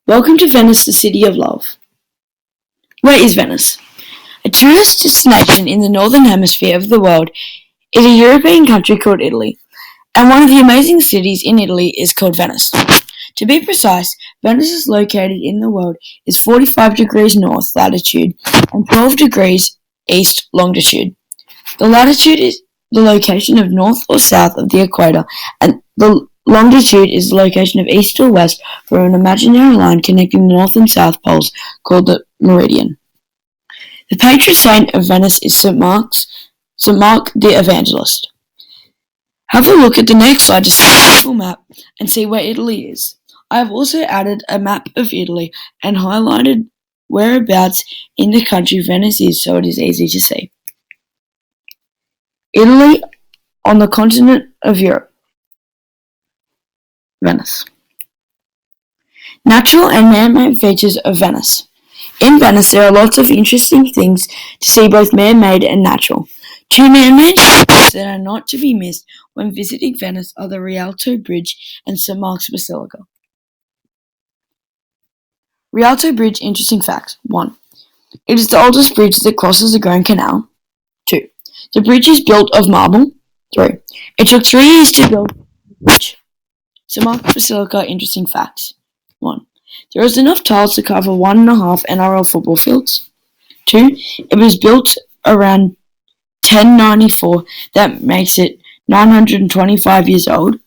Welcome to Venice, the city of love. Where is Venice? A tourist destination in the northern hemisphere of the world is a European country called Italy, and one of the amazing cities in Italy is called Venice. To be precise, Venice is located in the world is 45 degrees north latitude and 12 degrees east longitude. The latitude is the location of north or south of the equator, and the longitude is the location of east or west for an imaginary line connecting the north and south poles called the meridian. The patron saint of Venice is St. Mark the Evangelist. Have a look at the next slide to see a beautiful map and see where Italy is. I have also added a map of Italy and highlighted whereabouts in the country Venice is so it is easy to see. Italy on the continent of Europe. Venice. Natural and man-made features of Venice. In Venice there are lots of interesting things to see, both man-made and natural. Two man-made features that are not to be missed when visiting Venice are the Rialto Bridge and St. Mark's Basilica. Rialto Bridge interesting facts. 1. It is the oldest bridge that crosses the Grand Canal. 2. The bridge is built of marble. 3. It took 3 years to build the bridge. St. Mark's Basilica interesting facts. 1. There is enough tiles to cover 1.5 NRL football fields. 2. It was built around 1094, that makes it 925 years old.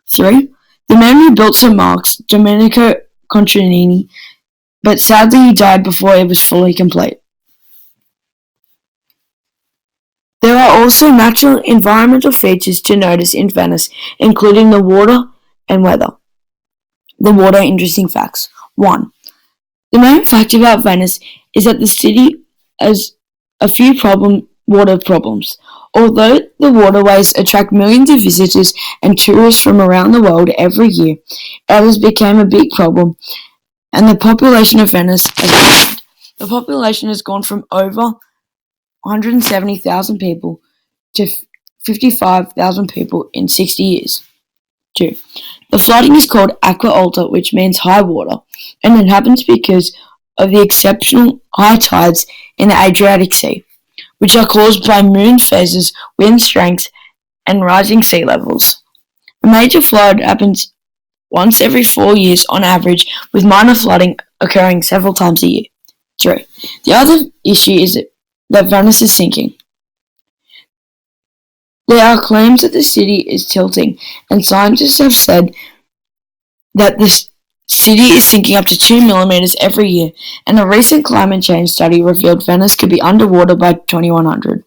3. The man who built St. Mark's, Domenico Contrinini, but sadly he died before it was fully complete. There are also natural environmental features to notice in Venice, including the water and weather. The water interesting facts. 1. The main fact about Venice is that the city has a few water problems. Although the waterways attract millions of visitors and tourists from around the world every year, it has become a big problem, and the population of Venice has declined. The population has gone from over 170,000 people to 55,000 people in 60 years. 2. The flooding is called acqua alta, which means high water, and it happens because of the exceptional high tides in the Adriatic Sea, which are caused by moon phases, wind strength, and rising sea levels. A major flood happens once every 4 years on average, with minor flooding occurring several times a year. 3. The other issue is that Venice is sinking. There are claims that the city is tilting, and scientists have said that the city is sinking up to 2 millimeters every year, and a recent climate change study revealed Venice could be underwater by 2100.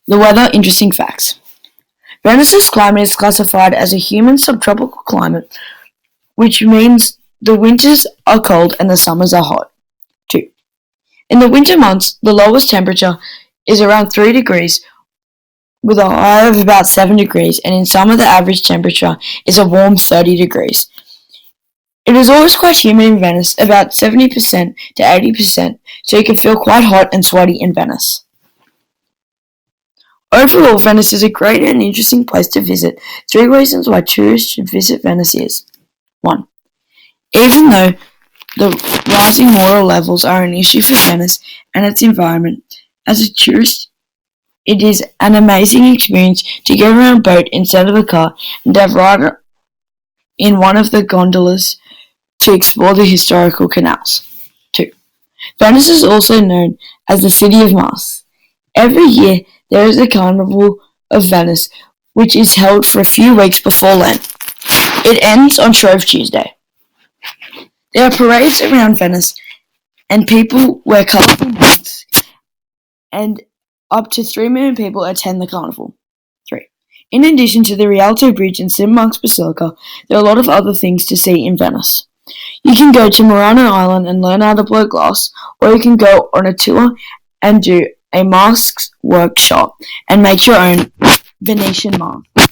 The weather interesting facts. Venice's climate is classified as a humid subtropical climate, which means the winters are cold and the summers are hot. 2. In the winter months, the lowest temperature is around 3 degrees, with a high of about 7 degrees, and in summer the average temperature is a warm 30 degrees. It is always quite humid in Venice, about 70% to 80%, so you can feel quite hot and sweaty in Venice. Overall, Venice is a great and interesting place to visit. 3 reasons why tourists should visit Venice is: 1. Even though the rising water levels are an issue for Venice and its environment, as a tourist, it is an amazing experience to go around a boat instead of a car and have ride in one of the gondolas to explore the historical canals. 2. Venice is also known as the City of Masks. Every year there is a Carnival of Venice, which is held for a few weeks before Lent. It ends on Shrove Tuesday. There are parades around Venice, and people wear colourful masks, and up to 3 million people attend the carnival. 3. In addition to the Rialto Bridge and St. Mark's Basilica, there are a lot of other things to see in Venice. You can go to Murano Island and learn how to blow glass, or you can go on a tour and do a masks workshop and make your own Venetian mask.